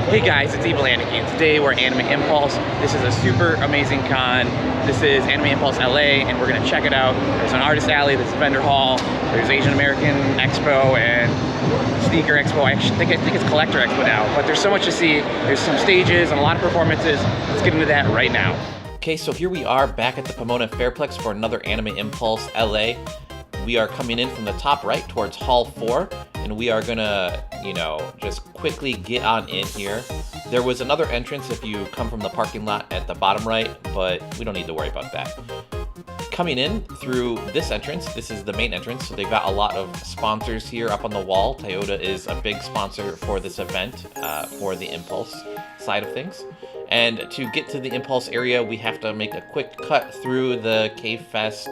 Hey guys, it's Aniki, and today we're at Anime Impulse. This is a super amazing con. This is Anime Impulse LA, and we're gonna check it out. There's an artist alley, there's a vendor hall, there's Asian American Expo and Sneaker Expo. I think it's Collector Expo now, but there's so much to see. There's some stages and a lot of performances. Let's get into that right now. Okay, so here we are back at the Pomona Fairplex for another Anime Impulse LA. We are coming in from the top right towards Hall 4, and we are gonna, just quickly get on in here. There was another entrance if you come from the parking lot at the bottom right, but we don't need to worry about that. Coming in through this entrance, this is the main entrance, so they've got a lot of sponsors here up on the wall. Toyota is a big sponsor for this event, for the Impulse side of things. And to get to the Impulse area, we have to make a quick cut through the Cave Fest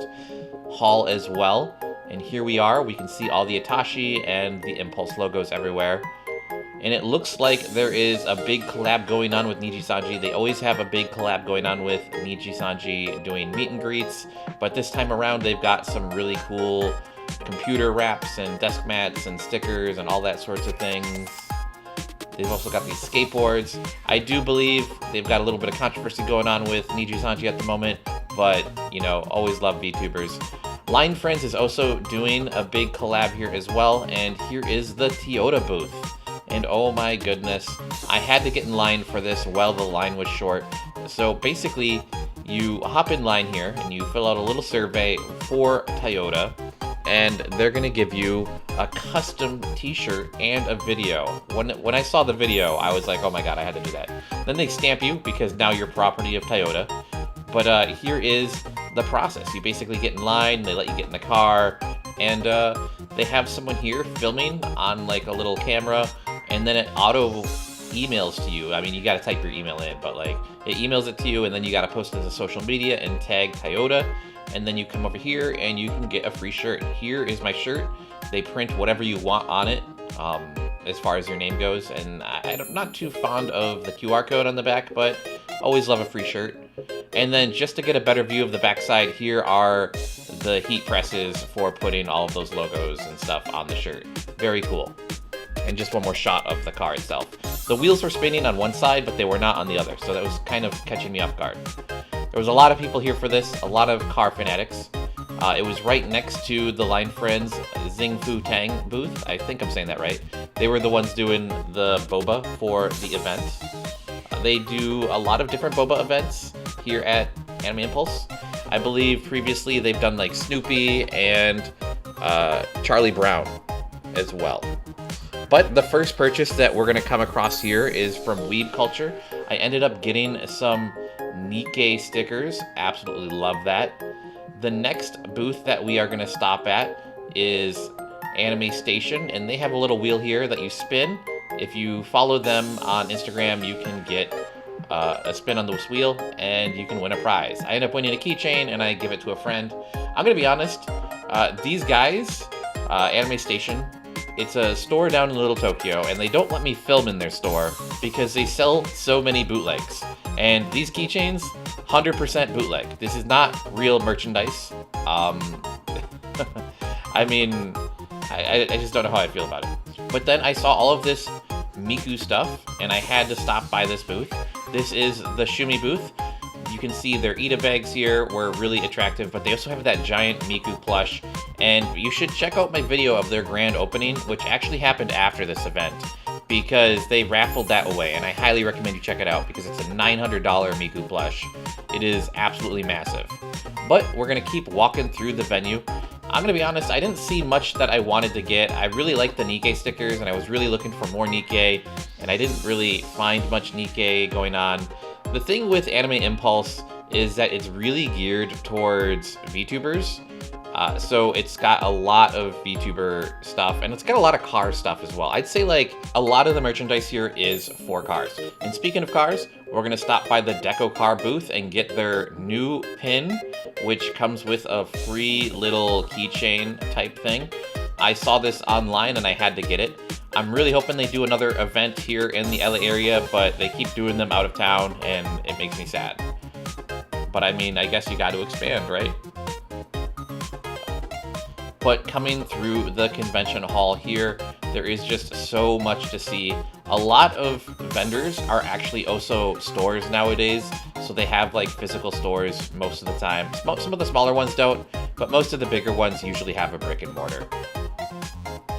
hall as well. And here we are. We can see all the Itachi and the Impulse logos everywhere. And it looks like there is a big collab going on with Niji-sanji. They always have a big collab going on with Niji-sanji doing meet and greets, but this time around they've got some really cool computer wraps and desk mats and stickers and all that sorts of things. They've also got these skateboards. I do believe they've got a little bit of controversy going on with Niji-sanji at the moment, but, always love VTubers. Line Friends is also doing a big collab here as well, and here is the Toyota booth. And oh my goodness, I had to get in line for this while the line was short. So basically, you hop in line here and you fill out a little survey for Toyota, and they're gonna give you a custom t-shirt and a video. When I saw the video, I was like, oh my god, I had to do that. Then they stamp you because now you're property of Toyota. But here is the process. You basically get in line, they let you get in the car, and they have someone here filming on like a little camera, and then it auto emails to you. I mean, you gotta type your email in, but like it emails it to you, and then you gotta post it to social media and tag Toyota, and then you come over here and you can get a free shirt. Here is my shirt. They print whatever you want on it, as far as your name goes, and I'm not too fond of the QR code on the back, but always love a free shirt. And then just to get a better view of the backside, here are the heat presses for putting all of those logos and stuff on the shirt. Very cool. And just one more shot of the car itself. The wheels were spinning on one side, but they were not on the other, so that was kind of catching me off guard. There was a lot of people here for this, a lot of car fanatics. It was right next to the Line Friends Zing Fu Tang booth. I think I'm saying that right. They were the ones doing the boba for the event. They do a lot of different boba events here at Anime Impulse. I believe previously they've done like Snoopy and Charlie Brown as well. But the first purchase that we're gonna come across here is from Weeb Culture. I ended up getting some Nikkei stickers. Absolutely love that. The next booth that we are gonna stop at is Anime Station, and they have a little wheel here that you spin. If you follow them on Instagram, you can get a spin on this wheel, and you can win a prize. I end up winning a keychain, and I give it to a friend. I'm gonna be honest, these guys, Anime Station, it's a store down in Little Tokyo, and they don't let me film in their store because they sell so many bootlegs. And these keychains, 100% bootleg. This is not real merchandise. I mean, I just don't know how I feel about it. But then I saw all of this Miku stuff, and I had to stop by this booth. This is the Shumi booth. You can see their Ida bags here were really attractive, but they also have that giant Miku plush. And you should check out my video of their grand opening, which actually happened after this event, because they raffled that away, and I highly recommend you check it out because it's a $900 Miku plush. It is absolutely massive. But we're gonna keep walking through the venue. I'm gonna be honest, I didn't see much that I wanted to get. I really liked the Nikkei stickers, and I was really looking for more Nikkei, and I didn't really find much Nikkei going on. The thing with Anime Impulse is that it's really geared towards VTubers. So it's got a lot of VTuber stuff, and it's got a lot of car stuff as well. I'd say like a lot of the merchandise here is for cars. And speaking of cars, we're gonna stop by the Deco Car booth and get their new pin, which comes with a free little keychain type thing. I saw this online and I had to get it. I'm really hoping they do another event here in the LA area, but they keep doing them out of town and it makes me sad. But I mean, I guess you got to expand, right? But coming through the convention hall here, There is just so much to see. A lot of vendors are actually also stores nowadays, so they have like physical stores most of the time. Some of the smaller ones don't, but most of the bigger ones usually have a brick and mortar.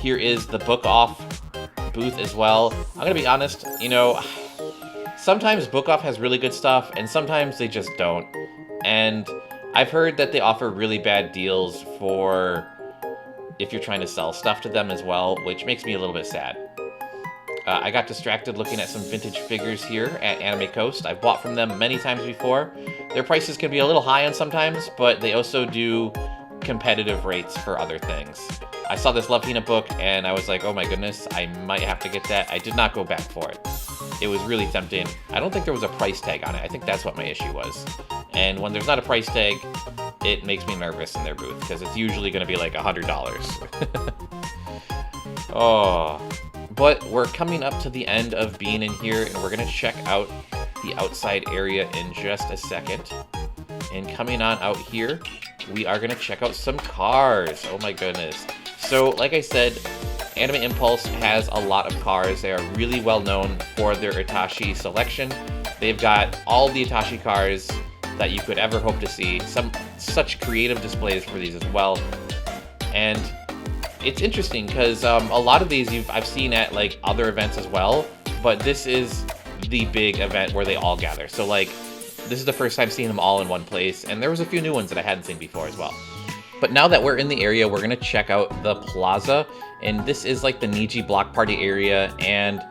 Here is the Book Off booth as well. I'm gonna be honest, you know, sometimes Book Off has really good stuff, and sometimes they just don't. And I've heard that they offer really bad deals for if you're trying to sell stuff to them as well, which makes me a little bit sad. I got distracted looking at some vintage figures here at Anime Coast. I've bought from them many times before. Their prices can be a little high on sometimes, but they also do competitive rates for other things. I saw this Love Hina book and I was like, oh my goodness, I might have to get that. I did not go back for it. It was really tempting. I don't think there was a price tag on it. I think that's what my issue was. And when there's not a price tag, it makes me nervous in their booth because it's usually going to be like $100. Oh, but we're coming up to the end of being in here, and we're going to check out the outside area in just a second. And coming on out here, we are going to check out some cars. Oh my goodness. So like I said, Anime Impulse has a lot of cars. They are really well known for their Itachi selection. They've got all the Itachi cars that you could ever hope to see. Such creative displays for these as well. And it's interesting because a lot of these I've seen at like other events as well, but this is the big event where they all gather. So like, this is the first time seeing them all in one place, and there was a few new ones that I hadn't seen before as well. But now that we're in the area, we're gonna check out the Plaza, and this is like the Niji Block Party area and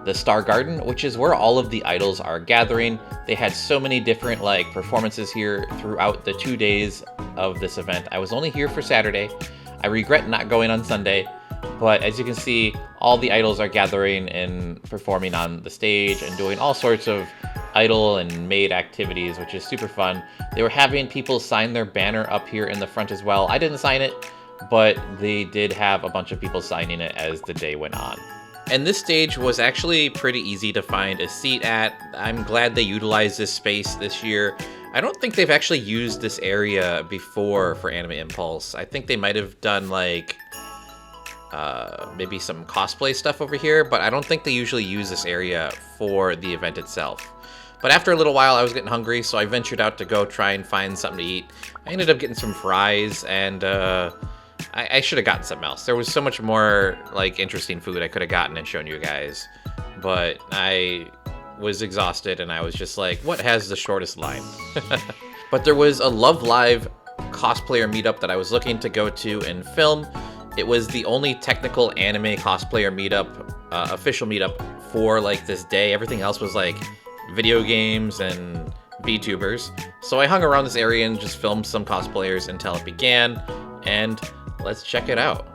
the Star Garden, which is where all of the idols are gathering. They had so many different like performances here throughout the 2 days of this event. I was only here for Saturday. I regret not going on Sunday, but as you can see, all the idols are gathering and performing on the stage and doing all sorts of idol and maid activities, which is super fun. They were having people sign their banner up here in the front as well. I didn't sign it, but they did have a bunch of people signing it as the day went on. And this stage was actually pretty easy to find a seat at. I'm glad they utilized this space this year. I don't think they've actually used this area before for Anime Impulse. I think they might have done like maybe some cosplay stuff over here, but I don't think they usually use this area for the event itself. But after a little while, I was getting hungry, so I ventured out to go try and find something to eat. I ended up getting some fries, and I should have gotten something else. There was so much more like interesting food I could have gotten and shown you guys, but I was exhausted and I was just like, what has the shortest line? But there was a Love Live cosplayer meetup that I was looking to go to and film. It was the only technical anime cosplayer meetup, official meetup for like this day. Everything else was like video games and VTubers. So I hung around this area and just filmed some cosplayers until it began, and let's check it out.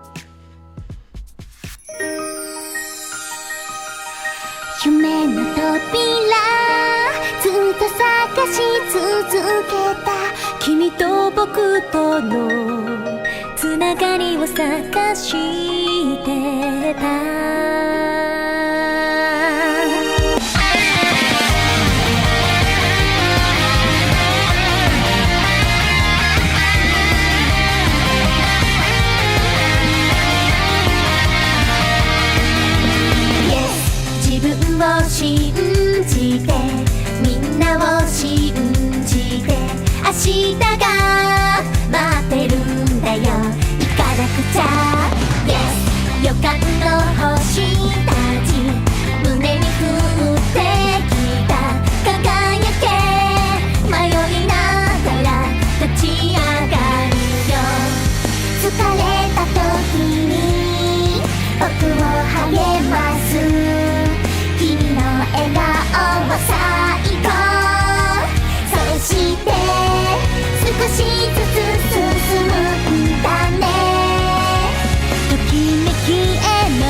夢の扉ずっと探し続けた君と僕とのつながりを探してた 自分を信じてみんなを信じて明日が待ってるんだよ行かなくちゃ Yes 予感の星たち胸に降ってきた輝け迷いながら立ち上がるよ疲れた時に僕を励ます君の笑顔は最高そして少しずつ進むんだねときめきへの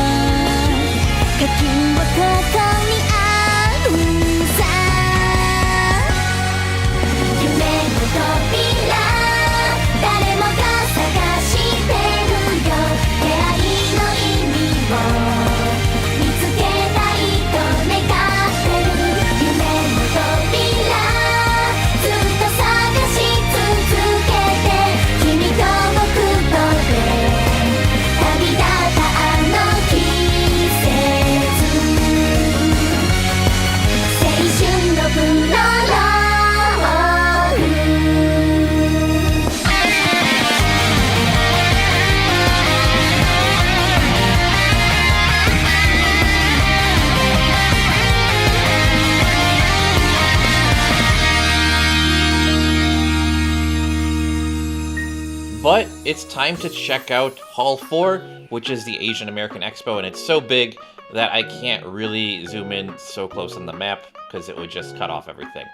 it's time to check out Hall 4, which is the Asian American Expo, and it's so big that I can't really zoom in so close on the map because it would just cut off everything.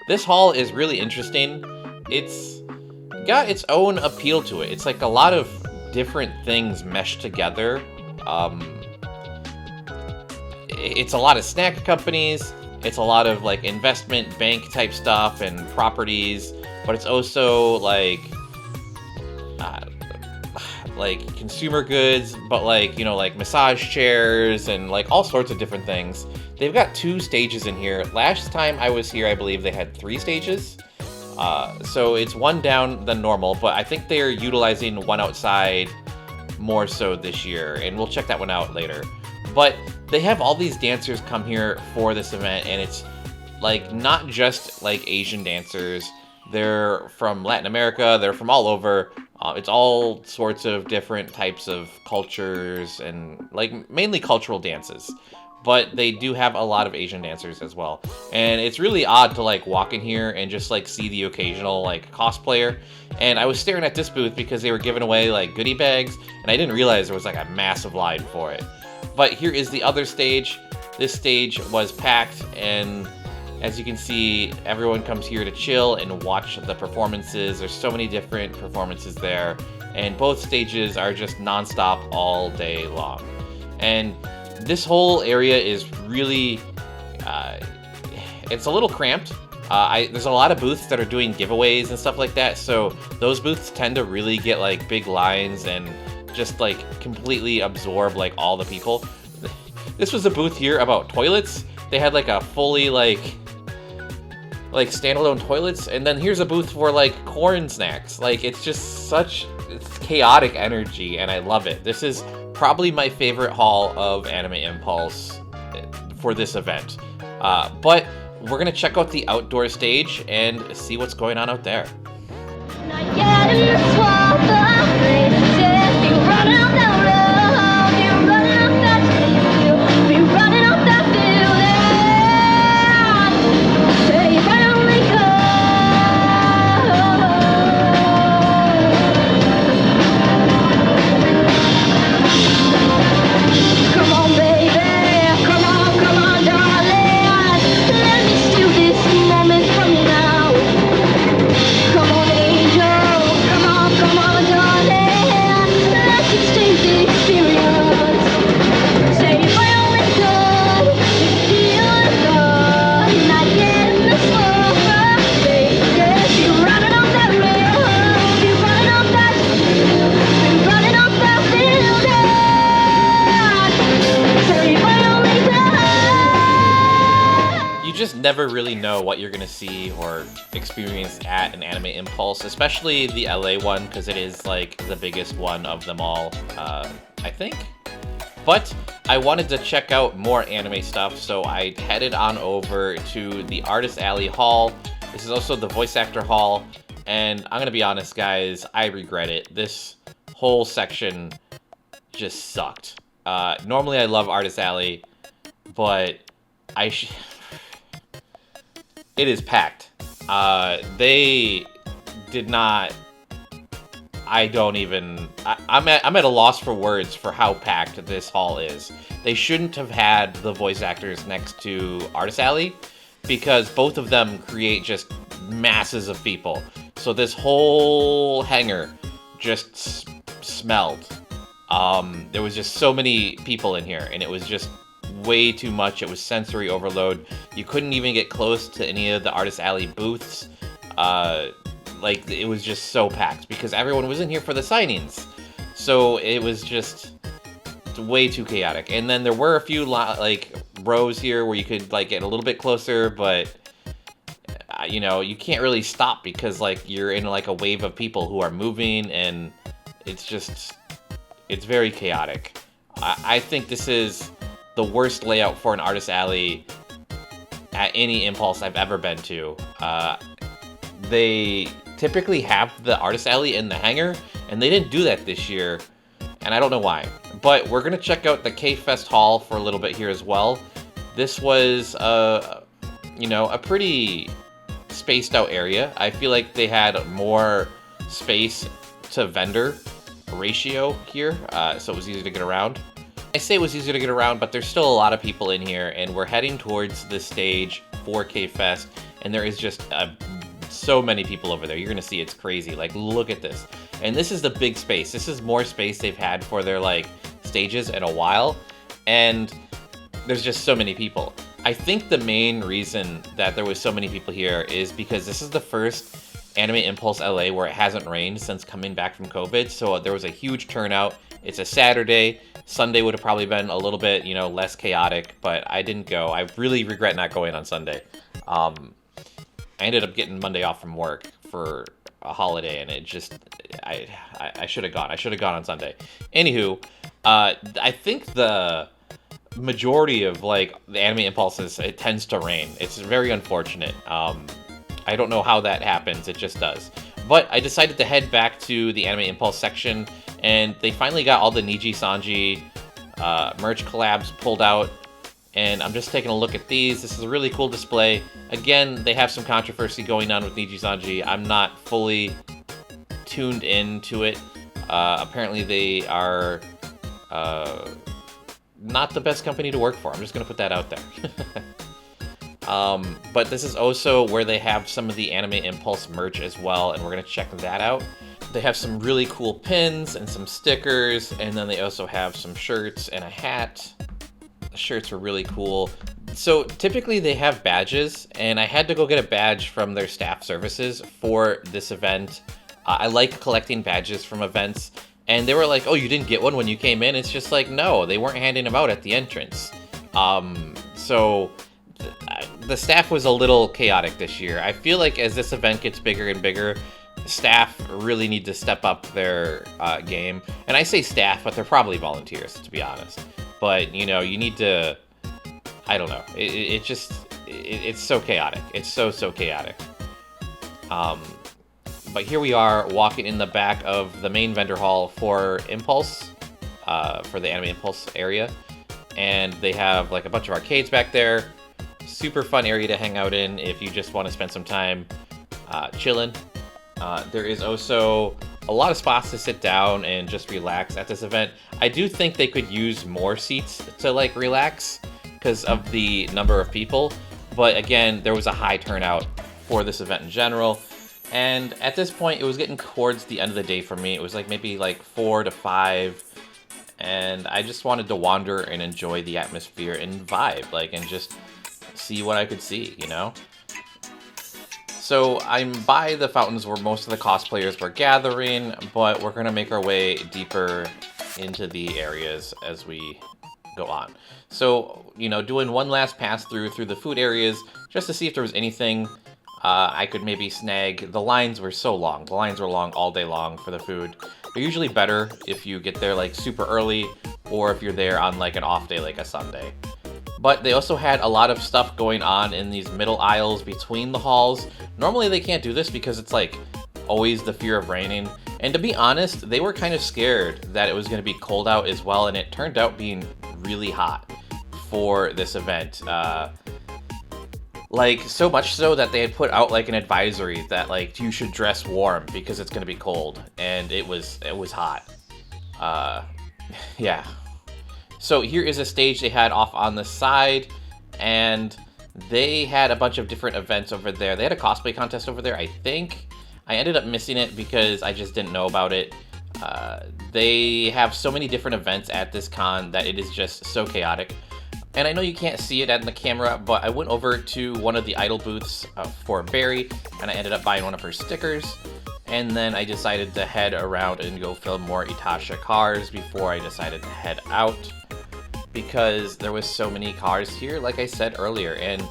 This hall is really interesting. It's got its own appeal to it. It's like a lot of different things meshed together. It's a lot of snack companies. It's a lot of like investment bank type stuff and properties, but it's also like consumer goods, but like, you know, like massage chairs and like all sorts of different things. They've got 2 stages in here. Last time I was here, I believe they had 3 stages. So it's one down than normal, but I think they're utilizing one outside more so this year, and we'll check that one out later. But they have all these dancers come here for this event, and it's like not just like Asian dancers. They're from Latin America, they're from all over. It's all sorts of different types of cultures and like mainly cultural dances. But they do have a lot of Asian dancers as well. And it's really odd to like walk in here and just like see the occasional like cosplayer. And I was staring at this booth because they were giving away like goodie bags, and I didn't realize there was like a massive line for it. But here is the other stage. This stage was packed, and as you can see, everyone comes here to chill and watch the performances. There's so many different performances there, and both stages are just non-stop all day long. And this whole area is really, it's a little cramped. There's a lot of booths that are doing giveaways and stuff like that, so those booths tend to really get like big lines and just like completely absorb like all the people. This was a booth here about toilets. They had like a fully like standalone toilets, and then here's a booth for like corn snacks. Like it's chaotic energy, and I love it. This is probably my favorite hall of Anime Impulse for this event. But we're gonna check out the outdoor stage and see what's going on out there. Never really know what you're gonna see or experience at an Anime Impulse, especially the LA one, because it is like the biggest one of them all, I think. But I wanted to check out more anime stuff, so I headed on over to the Artist Alley Hall. This is also the Voice Actor Hall, and I'm gonna be honest, guys, I regret it. This whole section just sucked. Normally I love Artist Alley, but it is packed. They did not. I'm at a loss for words for how packed this hall is. They shouldn't have had the voice actors next to Artist Alley, because both of them create just masses of people. So this whole hangar just smelled. There was just so many people in here, and it was just way too much. It was sensory overload. You couldn't even get close to any of the Artist Alley booths. Like, it was just so packed because everyone was in here for the signings. So it was just way too chaotic. And then there were a few like rows here where you could like get a little bit closer, but you know, you can't really stop because like you're in like a wave of people who are moving, and it's very chaotic. I think this is the worst layout for an Artist Alley at any Impulse I've ever been to. They typically have the Artist Alley in the hangar, and they didn't do that this year, and I don't know why. But we're gonna check out the K-Fest Hall for a little bit here as well. This was, you know, a pretty spaced out area. I feel like they had more space to vendor ratio here, so it was easy to get around. I say it was easier to get around, but there's still a lot of people in here, and we're heading towards the stage for K-Fest, and there is just so many people over there. You're gonna see it's crazy. Like, look at this. And this is the big space. This is more space they've had for their like stages in a while, and there's just so many people. I think the main reason that there was so many people here is because this is the first Anime Impulse LA where it hasn't rained since coming back from COVID, so there was a huge turnout. It's a Saturday. Sunday would have probably been a little bit, less chaotic, but I didn't go. I really regret not going on Sunday. I ended up getting Monday off from work for a holiday, and it just, I should have gone. I should have gone on Sunday. Anywho, I think the majority of like the Anime Impulses, it tends to rain. It's very unfortunate. I don't know how that happens. It just does. But I decided to head back to the Anime Impulse section, and they finally got all the Niji Sanji merch collabs pulled out, and I'm just taking a look at these. This is a really cool display. Again, they have some controversy going on with Niji Sanji. I'm not fully tuned into it. Apparently they are not the best company to work for. I'm just going to put that out there. But this is also where they have some of the Anime Impulse merch as well, and we're going to check that out. They have some really cool pins and some stickers, and then they also have some shirts and a hat. The shirts are really cool. So typically they have badges, and I had to go get a badge from their staff services for this event. I like collecting badges from events, and they were like, oh, you didn't get one when you came in? It's just like, no, they weren't handing them out at the entrance. So the staff was a little chaotic this year. I feel like as this event gets bigger and bigger, staff really need to step up their game. And I say staff, but they're probably volunteers, to be honest. But, you need to, I don't know. It's so chaotic. It's so chaotic. But here we are walking in the back of the main vendor hall for Impulse, for the Anime Impulse area. And they have like a bunch of arcades back there. Super fun area to hang out in if you just want to spend some time chilling. There is also a lot of spots to sit down and just relax at this event. I do think they could use more seats to like relax because of the number of people. But again, there was a high turnout for this event in general. And at this point, it was getting towards the end of the day for me. It was like maybe like 4 to 5. And I just wanted to wander and enjoy the atmosphere and vibe, and just see what I could see, So I'm by the fountains where most of the cosplayers were gathering, but we're going to make our way deeper into the areas as we go on. So, doing one last pass through the food areas just to see if there was anything I could maybe snag. The lines were so long. The lines were long all day long for the food. They're usually better if you get there super early, or if you're there on an off day like a Sunday. But they also had a lot of stuff going on in these middle aisles between the halls. Normally they can't do this because it's always the fear of raining. And to be honest, they were kind of scared that it was going to be cold out as well, and it turned out being really hot for this event. So much so that they had put out an advisory that you should dress warm because it's going to be cold, and it was hot. Yeah. So here is a stage they had off on the side, and they had a bunch of different events over there. They had a cosplay contest over there, I think. I ended up missing it because I just didn't know about it. They have so many different events at this con that it is just so chaotic. And I know you can't see it on the camera, but I went over to one of the idol booths for Barry, and I ended up buying one of her stickers. And then I decided to head around and go film more Itasha cars before I decided to head out, because there was so many cars here, like I said earlier, and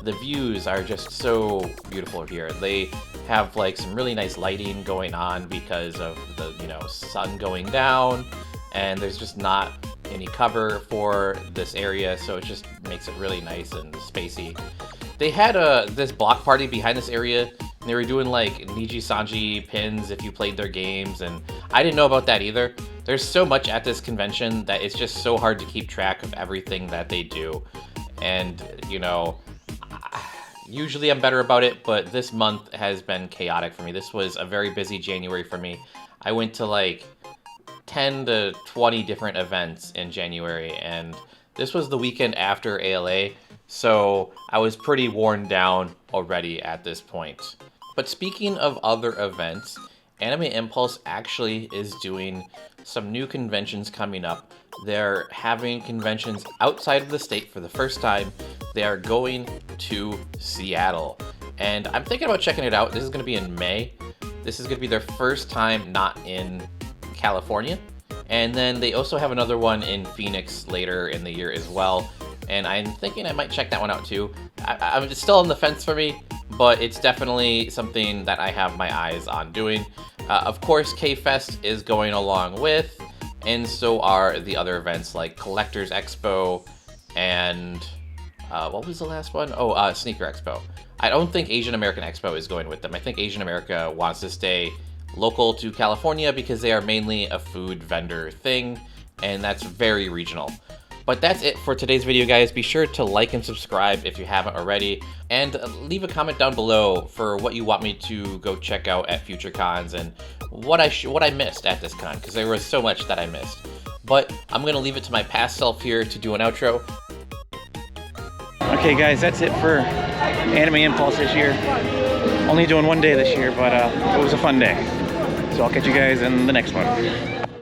the views are just so beautiful here. They have some really nice lighting going on because of the sun going down, and there's just not any cover for this area, so it just makes it really nice and spacey. They had this block party behind this area, and they were doing Niji Sanji pins if you played their games, and I didn't know about that either. There's so much at this convention that it's just so hard to keep track of everything that they do. And, usually I'm better about it, but this month has been chaotic for me. This was a very busy January for me. I went to like 10 to 20 different events in January, and this was the weekend after ALA, so I was pretty worn down already at this point. But speaking of other events, Anime Impulse actually is doing some new conventions coming up. They're having conventions outside of the state for the first time. They are going to Seattle, and I'm thinking about checking it out. This is going to be in May. This is going to be their first time not in California. And then they also have another one in Phoenix later in the year as well. And I'm thinking I might check that one out too. I'm still on the fence for me, but it's definitely something that I have my eyes on doing. Of course, K-Fest is going along with, and so are the other events like Collectors Expo and what was the last one? Oh, Sneaker Expo. I don't think Asian American Expo is going with them. I think Asian America wants to stay local to California because they are mainly a food vendor thing, and that's very regional. But that's it for today's video, guys. Be sure to like and subscribe if you haven't already, and leave a comment down below for what you want me to go check out at future cons and what I missed at this con, because there was so much that I missed. But I'm gonna leave it to my past self here to do an outro. Okay guys, that's it for Anime Impulse this year. Only doing one day this year, but it was a fun day. So I'll catch you guys in the next one.